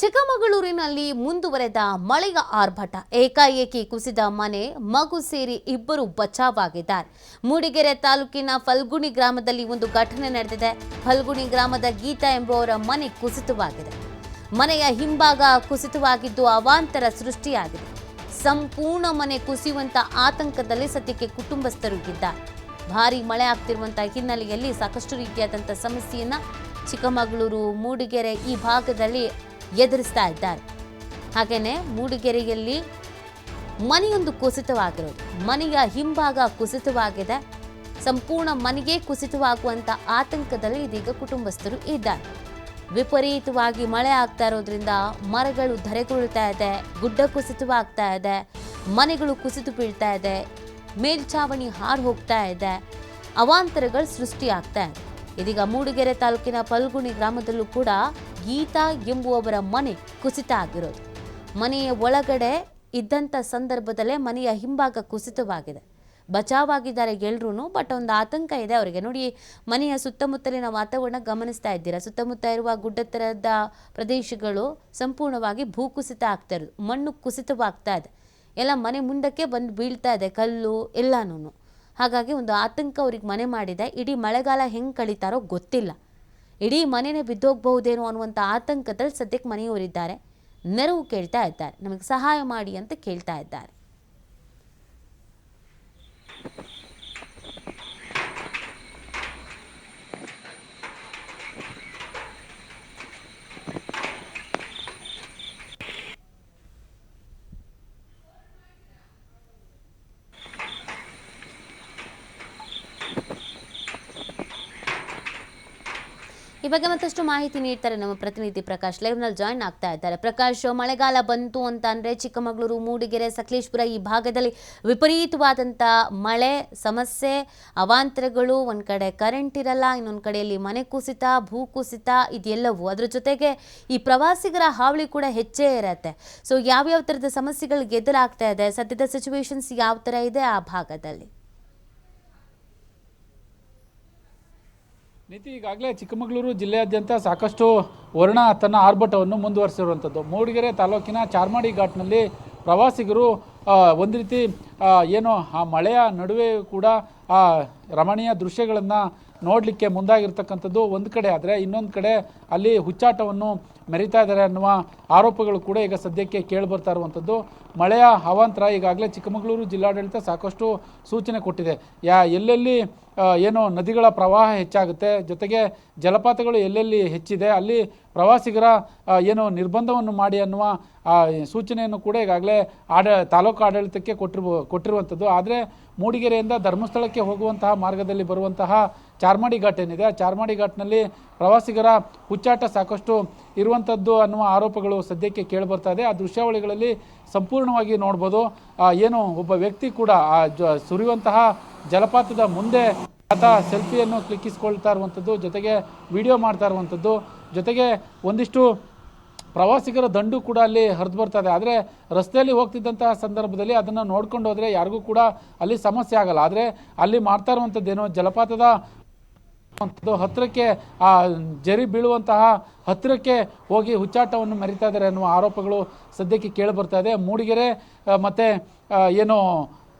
ಚಿಕ್ಕಮಗಳೂರಿನಲ್ಲಿ ಮುಂದುವರೆದ ಮಳೆಯ ಆರ್ಭಟ. ಏಕಾಏಕಿ ಕುಸಿದ ಮನೆ, ಮಗು ಸೇರಿ ಇಬ್ಬರು ಬಚಾವಾಗಿದ್ದಾರೆ. ಮೂಡಿಗೆರೆ ತಾಲೂಕಿನ ಫಲ್ಗುಣಿ ಗ್ರಾಮದಲ್ಲಿ ಒಂದು ಘಟನೆ ನಡೆದಿದೆ. ಫಲ್ಗುಣಿ ಗ್ರಾಮದ ಗೀತಾ ಎಂಬುವರ ಮನೆ ಕುಸಿತವಾಗಿದೆ. ಮನೆಯ ಹಿಂಭಾಗ ಕುಸಿತವಾಗಿದ್ದು ಅವಾಂತರ ಸೃಷ್ಟಿಯಾಗಿದೆ. ಸಂಪೂರ್ಣ ಮನೆ ಕುಸಿಯುವಂತ ಆತಂಕದಲ್ಲಿ ಸದ್ಯಕ್ಕೆ ಕುಟುಂಬಸ್ಥರು ಇದ್ದಾರೆ. ಭಾರಿ ಮಳೆ ಆಗ್ತಿರುವಂತಹ ಹಿನ್ನೆಲೆಯಲ್ಲಿ ಸಾಕಷ್ಟು ರೀತಿಯಾದಂಥ ಸಮಸ್ಯೆಯನ್ನ ಚಿಕ್ಕಮಗಳೂರು, ಮೂಡಿಗೆರೆ ಈ ಭಾಗದಲ್ಲಿ ಎದುರಿಸ್ತಾ ಇದ್ದಾರೆ. ಹಾಗೇನೆ ಮೂಡಿಗೆರೆಯಲ್ಲಿ ಮನೆಯೊಂದು ಕುಸಿತವಾಗಿರೋದು, ಮನೆಯ ಹಿಂಭಾಗ ಕುಸಿತವಾಗಿದೆ. ಸಂಪೂರ್ಣ ಮನೆಗೆ ಕುಸಿತವಾಗುವಂತ ಆತಂಕದಲ್ಲಿ ಇದೀಗ ಕುಟುಂಬಸ್ಥರು ಇದ್ದಾರೆ. ವಿಪರೀತವಾಗಿ ಮಳೆ ಆಗ್ತಾ ಇರೋದ್ರಿಂದ ಮರಗಳು ಧರೆಗುರುಳ್ತಾ ಇದೆ, ಗುಡ್ಡ ಕುಸಿತವಾಗ್ತಾ ಇದೆ, ಮನೆಗಳು ಕುಸಿದು ಬೀಳ್ತಾ ಇದೆ, ಮೇಲ್ಛಾವಣಿ ಹಾರು ಹೋಗ್ತಾ ಇದೆ, ಅವಾಂತರಗಳು ಸೃಷ್ಟಿಯಾಗ್ತಾ ಇದೆ. ಇದೀಗ ಮೂಡಿಗೆರೆ ತಾಲೂಕಿನ ಫಲ್ಗುಣಿ ಗ್ರಾಮದಲ್ಲೂ ಕೂಡ ಗೀತಾ ಎಂಬುವವರ ಮನೆ ಕುಸಿತ ಆಗಿರೋದು. ಮನೆಯ ಒಳಗಡೆ ಇದ್ದಂಥ ಸಂದರ್ಭದಲ್ಲೇ ಮನೆಯ ಹಿಂಭಾಗ ಕುಸಿತವಾಗಿದೆ. ಬಚಾವಾಗಿದ್ದಾರೆ ಎಲ್ಲರೂ, ಬಟ್ ಒಂದು ಆತಂಕ ಇದೆ ಅವರಿಗೆ. ನೋಡಿ, ಮನೆಯ ಸುತ್ತಮುತ್ತಲಿನ ವಾತಾವರಣ ಗಮನಿಸ್ತಾ ಇದ್ದೀರಾ. ಸುತ್ತಮುತ್ತ ಇರುವ ಗುಡ್ಡತ್ತರದ ಪ್ರದೇಶಗಳು ಸಂಪೂರ್ಣವಾಗಿ ಭೂಕುಸಿತ ಆಗ್ತಾ ಇರೋದು, ಮಣ್ಣು ಕುಸಿತವಾಗ್ತಾ ಇದೆ, ಎಲ್ಲ ಮನೆ ಮುಂದಕ್ಕೆ ಬಂದು ಬೀಳ್ತಾ ಇದೆ, ಕಲ್ಲು ಎಲ್ಲನೂ. ಹಾಗಾಗಿ ಒಂದು ಆತಂಕ ಅವ್ರಿಗೆ ಮನೆ ಮಾಡಿದೆ. ಇಡೀ ಮಳೆಗಾಲ ಹೆಂಗೆ ಕಳೀತಾರೋ ಗೊತ್ತಿಲ್ಲ, ಇಡೀ ಮನೆನೇ ಬಿದ್ದೋಗ್ಬಹುದೇನೋ ಅನ್ನುವಂಥ ಆತಂಕದಲ್ಲಿ ಸದ್ಯಕ್ಕೆ ಮನೆಯವರಿದ್ದಾರೆ. ನೆರವು ಕೇಳ್ತಾ ಇದ್ದಾರೆ, ನಮಗೆ ಸಹಾಯ ಮಾಡಿ ಅಂತ ಕೇಳ್ತಾ ಇದ್ದಾರೆ. ಈ ಬಗ್ಗೆ ಮತ್ತಷ್ಟು ಮಾಹಿತಿ ನೀಡ್ತಾರೆ ನಮ್ಮ ಪ್ರತಿನಿಧಿ ಪ್ರಕಾಶ್. ಲೈವ್ನಲ್ಲಿ ಜಾಯಿನ್ ಆಗ್ತಾ ಇದ್ದಾರೆ. ಪ್ರಕಾಶ್, ಮಳೆಗಾಲ ಬಂತು ಅಂತ ಅಂದರೆ ಚಿಕ್ಕಮಗಳೂರು, ಮೂಡಿಗೆರೆ, ಸಕಲೇಶಪುರ ಈ ಭಾಗದಲ್ಲಿ ವಿಪರೀತವಾದಂಥ ಮಳೆ ಸಮಸ್ಯೆ, ಅವಾಂತರಗಳು, ಒಂದು ಕಡೆ ಕರೆಂಟ್ ಇರಲ್ಲ, ಇನ್ನೊಂದು ಕಡೆಯಲ್ಲಿ ಮನೆ ಕುಸಿತ, ಭೂ ಕುಸಿತ, ಇದೆಲ್ಲವೂ. ಅದ್ರ ಜೊತೆಗೆ ಈ ಪ್ರವಾಸಿಗರ ಹಾವಳಿ ಕೂಡ ಹೆಚ್ಚೇ ಇರತ್ತೆ. ಸೊ ಯಾವ್ಯಾವ ಥರದ ಸಮಸ್ಯೆಗಳಿಗೆ ಎದುರಾಗ್ತಾ ಇದೆ, ಸದ್ಯದ ಸಿಚುವೇಶನ್ಸ್ ಯಾವ ಥರ ಇದೆ ಆ ಭಾಗದಲ್ಲಿ? ನೀತಿ, ಈಗಾಗಲೇ ಚಿಕ್ಕಮಗಳೂರು ಜಿಲ್ಲೆಯಾದ್ಯಂತ ಸಾಕಷ್ಟು ವರ್ಣ ತನ್ನ ಆರ್ಭಟವನ್ನು ಮುಂದುವರಿಸಿರುವಂಥದ್ದು. ಮೂಡಿಗೆರೆ ತಾಲೂಕಿನ ಚಾರ್ಮಾಡಿ ಘಾಟ್ನಲ್ಲಿ ಪ್ರವಾಸಿಗರು ಒಂದು ರೀತಿ ಏನು ಆ ಮಳೆಯ ನಡುವೆ ಕೂಡ ಆ ರಮಣೀಯ ದೃಶ್ಯಗಳನ್ನು ನೋಡಲಿಕ್ಕೆ ಮುಂದಾಗಿರ್ತಕ್ಕಂಥದ್ದು ಒಂದು ಕಡೆ ಆದರೆ, ಇನ್ನೊಂದು ಕಡೆ ಅಲ್ಲಿ ಹುಚ್ಚಾಟವನ್ನು ಮೆರಿತಾ ಇದ್ದಾರೆ ಅನ್ನುವ ಆರೋಪಗಳು ಕೂಡ ಈಗ ಸದ್ಯಕ್ಕೆ ಕೇಳಿಬರ್ತಾ ಇರುವಂಥದ್ದು. ಮಳೆಯ ಅವಾಂತರ ಈಗಾಗಲೇ ಚಿಕ್ಕಮಗಳೂರು ಜಿಲ್ಲಾಡಳಿತ ಸಾಕಷ್ಟು ಸೂಚನೆ ಕೊಟ್ಟಿದೆ. ಎಲ್ಲೆಲ್ಲಿ ಏನು ನದಿಗಳ ಪ್ರವಾಹ ಹೆಚ್ಚಾಗುತ್ತೆ, ಜೊತೆಗೆ ಜಲಪಾತಗಳು ಎಲ್ಲೆಲ್ಲಿ ಹೆಚ್ಚಿದೆ ಅಲ್ಲಿ ಪ್ರವಾಸಿಗರ ಏನು ನಿರ್ಬಂಧವನ್ನು ಮಾಡಿ ಅನ್ನುವ ಸೂಚನೆಯನ್ನು ಕೂಡ ಈಗಾಗಲೇ ತಾಲೂಕು ಆಡಳಿತಕ್ಕೆ ಕೊಟ್ಟಿರುವಂಥದ್ದು. ಆದರೆ ಮೂಡಿಗೆರೆಯಿಂದ ಧರ್ಮಸ್ಥಳಕ್ಕೆ ಹೋಗುವಂತಹ ಮಾರ್ಗದಲ್ಲಿ ಬರುವಂತಹ ಚಾರ್ಮಾಡಿ ಘಾಟ್ ಏನಿದೆ, ಆ ಚಾರ್ಮಾಡಿ ಘಾಟ್ನಲ್ಲಿ ಪ್ರವಾಸಿಗರ ಹುಚ್ಚಾಟ ಸಾಕಷ್ಟು ಇರುವಂಥದ್ದು ಅನ್ನುವ ಆರೋಪಗಳು ಸದ್ಯಕ್ಕೆ ಕೇಳಿಬರ್ತಾ ಇದೆ. ಆ ದೃಶ್ಯಾವಳಿಗಳಲ್ಲಿ ಸಂಪೂರ್ಣವಾಗಿ ನೋಡ್ಬೋದು. ಏನು ಒಬ್ಬ ವ್ಯಕ್ತಿ ಕೂಡ ಆ ಸುರಿಯುವಂತಹ ಜಲಪಾತದ ಮುಂದೆ ಆತ ಸೆಲ್ಫಿಯನ್ನು ಕ್ಲಿಕ್ಕಿಸ್ಕೊಳ್ತಾ ಇರುವಂಥದ್ದು, ಜೊತೆಗೆ ವಿಡಿಯೋ ಮಾಡ್ತಾ ಇರುವಂಥದ್ದು, ಜೊತೆಗೆ ಒಂದಿಷ್ಟು ಪ್ರವಾಸಿಗರ ದಂಡು ಕೂಡ ಅಲ್ಲಿ ಹರಿದು ಬರ್ತದೆ. ಆದರೆ ರಸ್ತೆಯಲ್ಲಿ ಹೋಗ್ತಿದ್ದಂತಹ ಸಂದರ್ಭದಲ್ಲಿ ಅದನ್ನು ನೋಡ್ಕೊಂಡು ಹೋದರೆ ಯಾರಿಗೂ ಕೂಡ ಅಲ್ಲಿ ಸಮಸ್ಯೆ ಆಗಲ್ಲ. ಆದರೆ ಅಲ್ಲಿ ಮಾಡ್ತಾ ಇರುವಂಥದ್ದೇನೋ ಜಲಪಾತದ ಹತ್ತಿರಕ್ಕೆ ಆ ಜರಿ ಬೀಳುವಂತಹ ಹತ್ತಿರಕ್ಕೆ ಹೋಗಿ ಹುಚ್ಚಾಟವನ್ನು ಮೆರಿತಾ ಇದ್ದಾರೆ ಅನ್ನುವ ಆರೋಪಗಳು ಸದ್ಯಕ್ಕೆ ಕೇಳಿ ಬರ್ತಾ ಇದೆ. ಮೂಡಿಗೆರೆ ಮತ್ತು ಏನು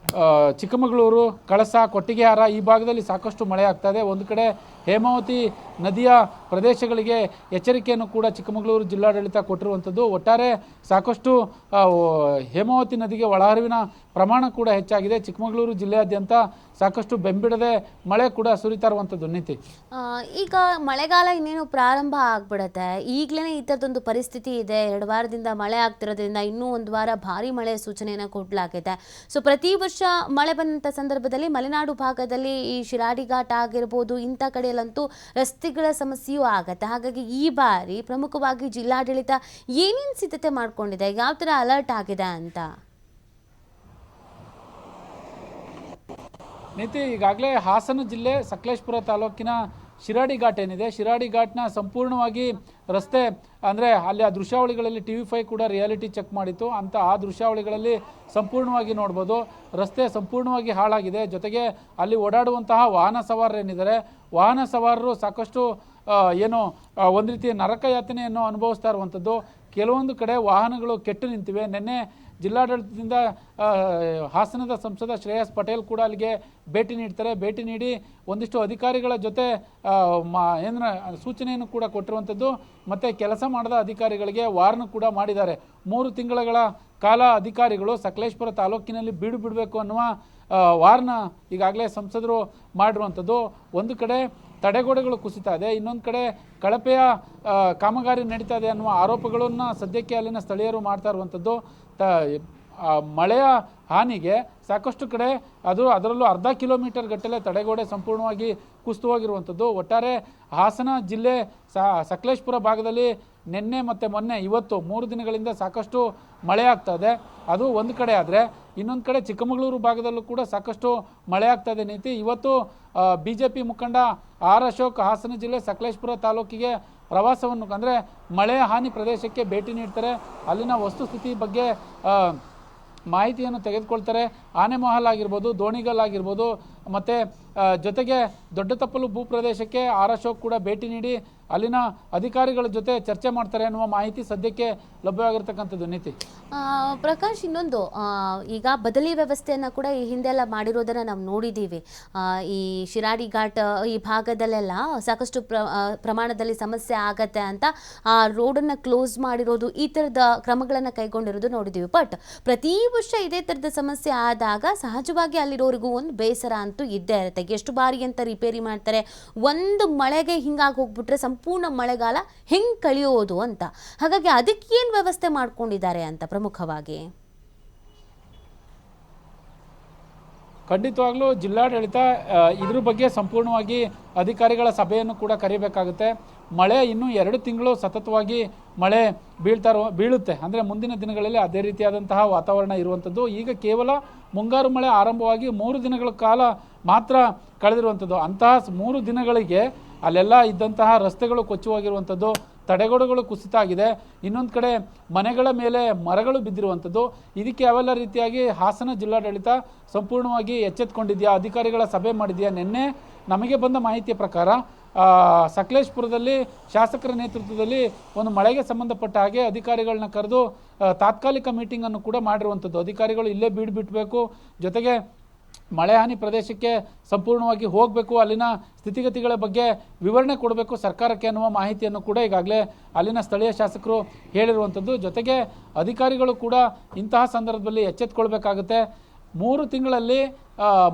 ಚಿಕ್ಕಮಗಳೂರು, ಕಳಸ, ಕೊಟ್ಟಿಗೆಹಾರ ಈ ಭಾಗದಲ್ಲಿ ಸಾಕಷ್ಟು ಮಳೆ ಆಗ್ತಾ ಇದೆ. ಒಂದು ಕಡೆ ಹೇಮಾವತಿ ನದಿಯ ಪ್ರದೇಶಗಳಿಗೆ ಎಚ್ಚರಿಕೆಯನ್ನು ಕೂಡ ಚಿಕ್ಕಮಗಳೂರು ಜಿಲ್ಲಾಡಳಿತ ಕೊಟ್ಟಿರುವಂಥದ್ದು. ಒಟ್ಟಾರೆ ಸಾಕಷ್ಟು ಹೇಮಾವತಿ ನದಿಗೆ ಒಳಹರಿವಿನ ಪ್ರಮಾಣ ಕೂಡ ಹೆಚ್ಚಾಗಿದೆ. ಚಿಕ್ಕಮಗಳೂರು ಜಿಲ್ಲೆಯಾದ್ಯಂತ ಸಾಕಷ್ಟು ಬೆಂಬಿಡದೆ ಮಳೆ ಕೂಡ ಸುರಿತಾ ಇರುವಂಥದ್ದು. ನೀತಿ, ಈಗ ಮಳೆಗಾಲ ಇನ್ನೇನು ಪ್ರಾರಂಭ ಆಗ್ಬಿಡುತ್ತೆ, ಈಗಲೇ ಈ ಥರದೊಂದು ಪರಿಸ್ಥಿತಿ ಇದೆ. 2 ವಾರದಿಂದ ಮಳೆ ಆಗ್ತಿರೋದ್ರಿಂದ ಇನ್ನೂ 1 ವಾರ ಭಾರಿ ಮಳೆ ಸೂಚನೆಯನ್ನು ಕೊಡಲಾಗಿದೆ. ಸೊ ಪ್ರತಿ ವರ್ಷ ಮಳೆ ಬಂದಂಥ ಸಂದರ್ಭದಲ್ಲಿ ಮಲೆನಾಡು ಭಾಗದಲ್ಲಿ ಈ ಶಿರಾಡಿ ಘಾಟ್ ಆಗಿರ್ಬೋದು, ಇಂಥ ಕಡೆಯಲ್ಲಂತೂ ರಸ್ತೆಗಳ ಸಮಸ್ಯೆಯೂ ಆಗತ್ತೆ. ಹಾಗಾಗಿ ಈ ಬಾರಿ ಪ್ರಮುಖವಾಗಿ ಜಿಲ್ಲಾಡಳಿತ ಏನೇನು ಸಿದ್ಧತೆ ಮಾಡ್ಕೊಂಡಿದೆ, ಯಾವ ಥರ ಅಲರ್ಟ್ ಆಗಿದೆ ಅಂತ? ನೀತಿ, ಈಗಾಗಲೇ ಹಾಸನ ಜಿಲ್ಲೆ ಸಕಲೇಶಪುರ ತಾಲೂಕಿನ ಶಿರಾಡಿ ಘಾಟ್ ಏನಿದೆ, ಶಿರಾಡಿ ಘಾಟ್ನ ಸಂಪೂರ್ಣವಾಗಿ ರಸ್ತೆ ಅಂದರೆ ಅಲ್ಲಿ ಆ ದೃಶ್ಯಾವಳಿಗಳಲ್ಲಿ TV5 ಕೂಡ ರಿಯಾಲಿಟಿ ಚೆಕ್ ಮಾಡಿತ್ತು. ಅಂತ ಆ ದೃಶ್ಯಾವಳಿಗಳಲ್ಲಿ ಸಂಪೂರ್ಣವಾಗಿ ನೋಡ್ಬೋದು. ರಸ್ತೆ ಸಂಪೂರ್ಣವಾಗಿ ಹಾಳಾಗಿದೆ. ಜೊತೆಗೆ ಅಲ್ಲಿ ಓಡಾಡುವಂತಹ ವಾಹನ ಸವಾರರೇನಿದ್ದಾರೆ, ವಾಹನ ಸವಾರರು ಸಾಕಷ್ಟು ಏನು ಒಂದು ರೀತಿ ನರಕ ಯಾತನೆಯನ್ನು ಅನುಭವಿಸ್ತಾ ಇರುವಂಥದ್ದು. ಕೆಲವೊಂದು ಕಡೆ ವಾಹನಗಳು ಕೆಟ್ಟು ನಿಂತಿವೆ. ನಿನ್ನೆ ಜಿಲ್ಲಾಡಳಿತದಿಂದ ಹಾಸನದ ಸಂಸದ ಶ್ರೇಯಸ್ ಪಟೇಲ್ ಕೂಡ ಅಲ್ಲಿಗೆ ಭೇಟಿ ನೀಡ್ತಾರೆ. ಭೇಟಿ ನೀಡಿ ಒಂದಿಷ್ಟು ಅಧಿಕಾರಿಗಳ ಜೊತೆ ಏನ ಸೂಚನೆಯನ್ನು ಕೂಡ ಕೊಟ್ಟಿರುವಂಥದ್ದು. ಮತ್ತು ಕೆಲಸ ಮಾಡದ ಅಧಿಕಾರಿಗಳಿಗೆ ವಾರ್ನ್ ಕೂಡ ಮಾಡಿದ್ದಾರೆ. 3 ತಿಂಗಳ ಕಾಲ ಅಧಿಕಾರಿಗಳು ಸಕಲೇಶಪುರ ತಾಲೂಕಿನಲ್ಲಿ ಬಿಡಬೇಕು ಅನ್ನುವ ವಾರ್ನ ಈಗಾಗಲೇ ಸಂಸದರು ಮಾಡಿರುವಂಥದ್ದು. ಒಂದು ಕಡೆ ತಡೆಗೋಡೆಗಳು ಕುಸಿತಾ ಇದೆ, ಇನ್ನೊಂದು ಕಡೆ ಕಳಪೆಯ ಕಾಮಗಾರಿ ನಡೀತಾ ಇದೆ ಅನ್ನುವ ಆರೋಪಗಳನ್ನು ಸದ್ಯಕ್ಕೆ ಅಲ್ಲಿನ ಸ್ಥಳೀಯರು ಮಾಡ್ತಾ ಇರುವಂಥದ್ದು. ಮಳೆಯ ಹಾನಿಗೆ ಸಾಕಷ್ಟು ಕಡೆ ಅದರಲ್ಲೂ ಅರ್ಧ ಕಿಲೋಮೀಟರ್ ಗಟ್ಟಲೆ ತಡೆಗೋಡೆ ಸಂಪೂರ್ಣವಾಗಿ ಕುಸಿದು ಹೋಗಿರುವಂಥದ್ದು. ಒಟ್ಟಾರೆ ಹಾಸನ ಜಿಲ್ಲೆ ಸಕಲೇಶಪುರ ಭಾಗದಲ್ಲಿ ನಿನ್ನೆ ಮತ್ತು ಮೊನ್ನೆ ಇವತ್ತು 3 ದಿನಗಳಿಂದ ಸಾಕಷ್ಟು ಮಳೆ ಆಗ್ತಾ ಇದೆ. ಅದು ಒಂದು ಕಡೆ ಆದರೆ ಇನ್ನೊಂದು ಕಡೆ ಚಿಕ್ಕಮಗಳೂರು ಭಾಗದಲ್ಲೂ ಕೂಡ ಸಾಕಷ್ಟು ಮಳೆ ಆಗ್ತಾ ಇದೆ. ನೀತಿ ಇವತ್ತು BJP ಮುಖಂಡ ಆರ್ ಅಶೋಕ್ ಹಾಸನ ಜಿಲ್ಲೆ ಸಕಲೇಶಪುರ ತಾಲೂಕಿಗೆ ಪ್ರವಾಸವನ್ನು ಅಂದರೆ ಮಳೆ ಹಾನಿ ಪ್ರದೇಶಕ್ಕೆ ಭೇಟಿ ನೀಡ್ತಾರೆ. ಅಲ್ಲಿನ ವಸ್ತುಸ್ಥಿತಿ ಬಗ್ಗೆ ಮಾಹಿತಿಯನ್ನು ತೆಗೆದುಕೊಳ್ತಾರೆ. ಆನೆಮಹಲ್ ಆಗಿರ್ಬೋದು, ದೋಣಿಗಲ್ ಆಗಿರ್ಬೋದು, ಮತ್ತು ಜೊತೆಗೆ ದೊಡ್ಡತಪ್ಪಲು ಭೂ ಪ್ರದೇಶಕ್ಕೆ ಆರ್ ಅಶೋಕ್ ಕೂಡ ಭೇಟಿ ನೀಡಿ ಅಲ್ಲಿನ ಅಧಿಕಾರಿಗಳ ಜೊತೆ ಚರ್ಚೆ ಮಾಡ್ತಾರೆ ಅನ್ನುವ ಮಾಹಿತಿ ಸದ್ಯಕ್ಕೆ ಲಭ್ಯವಾಗಿರ್ತಕ್ಕಂಥದ್ದು. ನೀತಿ ಪ್ರಕಾಶ್, ಇನ್ನೊಂದು ಈಗ ಬದಲಿ ವ್ಯವಸ್ಥೆಯನ್ನು ಕೂಡ ಈ ಹಿಂದೆಲ್ಲ ಮಾಡಿರೋದನ್ನು ನಾವು ನೋಡಿದ್ದೀವಿ. ಈ ಶಿರಾಡಿ ಘಾಟ್ ಈ ಭಾಗದಲ್ಲೆಲ್ಲ ಸಾಕಷ್ಟು ಪ್ರಮಾಣದಲ್ಲಿ ಸಮಸ್ಯೆ ಆಗತ್ತೆ ಅಂತ ಆ ರೋಡನ್ನು ಕ್ಲೋಸ್ ಮಾಡಿರೋದು, ಈ ಥರದ ಕ್ರಮಗಳನ್ನು ಕೈಗೊಂಡಿರೋದು ನೋಡಿದ್ದೀವಿ. ಬಟ್ ಪ್ರತಿ ವರ್ಷ ಇದೇ ಥರದ ಸಮಸ್ಯೆ ಆದಾಗ ಸಹಜವಾಗಿ ಅಲ್ಲಿರೋರಿಗೂ ಒಂದು ಬೇಸರ ಅಂತೂ ಇದ್ದೇ ಇರುತ್ತೆ. ಎಷ್ಟು ಬಾರಿ ಅಂತ ರಿಪೇರಿ ಮಾಡ್ತಾರೆ, ಒಂದು ಮಳೆಗೆ ಹಿಂಗಾಗಿ ಹೋಗ್ಬಿಟ್ರೆ ಸಂಪೂರ್ಣ ಮಳೆಗಾಲ ಹೆಂಗೆ ಕಳೆಯೋದು ಅಂತ. ಹಾಗಾಗಿ ಅದಕ್ಕೇನು ವ್ಯವಸ್ಥೆ ಮಾಡ್ಕೊಂಡಿದ್ದಾರೆ ಅಂತ ಪ್ರಮುಖವಾಗಿ? ಖಂಡಿತವಾಗ್ಲೂ ಜಿಲ್ಲಾಡಳಿತ ಇದ್ರ ಬಗ್ಗೆ ಸಂಪೂರ್ಣವಾಗಿ ಅಧಿಕಾರಿಗಳ ಸಭೆಯನ್ನು ಕೂಡ ಕರೀಬೇಕಾಗುತ್ತೆ. ಮಳೆ ಇನ್ನೂ 2 ತಿಂಗಳು ಸತತವಾಗಿ ಮಳೆ ಬೀಳುತ್ತೆ. ಅಂದರೆ ಮುಂದಿನ ದಿನಗಳಲ್ಲಿ ಅದೇ ರೀತಿಯಾದಂತಹ ವಾತಾವರಣ ಇರುವಂಥದ್ದು. ಈಗ ಕೇವಲ ಮುಂಗಾರು ಮಳೆ ಆರಂಭವಾಗಿ 3 ದಿನಗಳ ಕಾಲ ಮಾತ್ರ ಕಳೆದಿರುವಂಥದ್ದು. ಅಂತಹ 3 ದಿನಗಳಿಗೆ ಅಲ್ಲೆಲ್ಲ ಇದ್ದಂತಹ ರಸ್ತೆಗಳು ಕೊಚ್ಚಿ ಹೋಗಿರುವಂಥದ್ದು, ತಡೆಗೋಡೆಗಳು ಕುಸಿತ ಆಗಿದೆ, ಇನ್ನೊಂದು ಕಡೆ ಮನೆಗಳ ಮೇಲೆ ಮರಗಳು ಬಿದ್ದಿರುವಂಥದ್ದು. ಇದಕ್ಕೆ ಯಾವೆಲ್ಲ ರೀತಿಯಾಗಿ ಹಾಸನ ಜಿಲ್ಲಾಡಳಿತ ಸಂಪೂರ್ಣವಾಗಿ ಎಚ್ಚೆತ್ತುಕೊಂಡಿದೆಯಾ, ಅಧಿಕಾರಿಗಳ ಸಭೆ ಮಾಡಿದೆಯಾ? ನಿನ್ನೆ ನಮಗೆ ಬಂದ ಮಾಹಿತಿಯ ಪ್ರಕಾರ ಸಕಲೇಶಪುರದಲ್ಲಿ ಶಾಸಕರ ನೇತೃತ್ವದಲ್ಲಿ ಒಂದು ಮಳೆಗೆ ಸಂಬಂಧಪಟ್ಟ ಹಾಗೆ ಅಧಿಕಾರಿಗಳನ್ನ ಕರೆದು ತಾತ್ಕಾಲಿಕ ಮೀಟಿಂಗನ್ನು ಕೂಡ ಮಾಡಿರುವಂಥದ್ದು. ಅಧಿಕಾರಿಗಳು ಇಲ್ಲೇ ಬಿಡಬೇಕು, ಜೊತೆಗೆ ಮಳೆ ಹಾನಿ ಪ್ರದೇಶಕ್ಕೆ ಸಂಪೂರ್ಣವಾಗಿ ಹೋಗಬೇಕು, ಅಲ್ಲಿನ ಸ್ಥಿತಿಗತಿಗಳ ಬಗ್ಗೆ ವಿವರಣೆ ಕೊಡಬೇಕು ಸರ್ಕಾರಕ್ಕೆ ಅನ್ನುವ ಮಾಹಿತಿಯನ್ನು ಕೂಡ ಈಗಾಗಲೇ ಅಲ್ಲಿನ ಸ್ಥಳೀಯ ಶಾಸಕರು ಹೇಳಿರುವಂಥದ್ದು. ಜೊತೆಗೆ ಅಧಿಕಾರಿಗಳು ಕೂಡ ಇಂತಹ ಸಂದರ್ಭದಲ್ಲಿ ಎಚ್ಚೆತ್ತುಕೊಳ್ಬೇಕಾಗುತ್ತೆ. 3 ತಿಂಗಳಲ್ಲಿ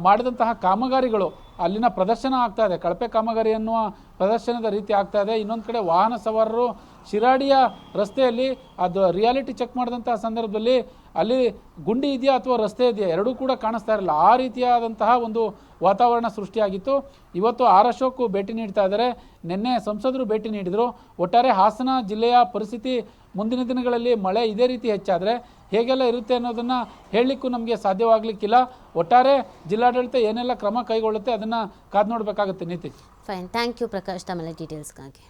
ಮಾಡಿದಂತಹ ಕಾಮಗಾರಿಗಳು ಅಲ್ಲಿನ ಪ್ರದರ್ಶನ ಆಗ್ತಾ ಇದೆ, ಕಳಪೆ ಕಾಮಗಾರಿ ಅನ್ನುವ ಪ್ರದರ್ಶನದ ರೀತಿ ಆಗ್ತಾ ಇದೆ. ಇನ್ನೊಂದು ಕಡೆ ವಾಹನ ಸವಾರರು ಶಿರಾಡಿಯ ರಸ್ತೆಯಲ್ಲಿ ಅದು ರಿಯಾಲಿಟಿ ಚೆಕ್ ಮಾಡಿದಂತಹ ಸಂದರ್ಭದಲ್ಲಿ ಅಲ್ಲಿ ಗುಂಡಿ ಇದೆಯಾ ಅಥವಾ ರಸ್ತೆ ಇದೆಯಾ ಎರಡೂ ಕೂಡ ಕಾಣಿಸ್ತಾ ಇರಲಿಲ್ಲ. ಆ ರೀತಿಯಾದಂತಹ ಒಂದು ವಾತಾವರಣ ಸೃಷ್ಟಿಯಾಗಿತ್ತು. ಇವತ್ತು ಆರ್ ಅಶೋಕ್ ಭೇಟಿ ನೀಡ್ತಾ ಇದ್ದಾರೆ, ನಿನ್ನೆ ಸಂಸದರು ಭೇಟಿ ನೀಡಿದರು. ಒಟ್ಟಾರೆ ಹಾಸನ ಜಿಲ್ಲೆಯ ಪರಿಸ್ಥಿತಿ ಮುಂದಿನ ದಿನಗಳಲ್ಲಿ ಮಳೆ ಇದೇ ರೀತಿ ಹೆಚ್ಚಾದರೆ ಹೇಗೆಲ್ಲ ಇರುತ್ತೆ ಅನ್ನೋದನ್ನು ಹೇಳಲಿಕ್ಕೂ ನಮಗೆ ಸಾಧ್ಯವಾಗಲಿಕ್ಕಿಲ್ಲ. ಒಟ್ಟಾರೆ ಜಿಲ್ಲಾಡಳಿತ ಏನೆಲ್ಲ ಕ್ರಮ ಕೈಗೊಳ್ಳುತ್ತೆ ಅದನ್ನು ಕಾದು ನೋಡಬೇಕಾಗುತ್ತೆ. ನೀತಿ ಫೈನ್, ಥ್ಯಾಂಕ್ ಯು ಪ್ರಕಾಶ್ ತಮ್ಮ ಡೀಟೇಲ್ಸ್ಗಾಗಿ.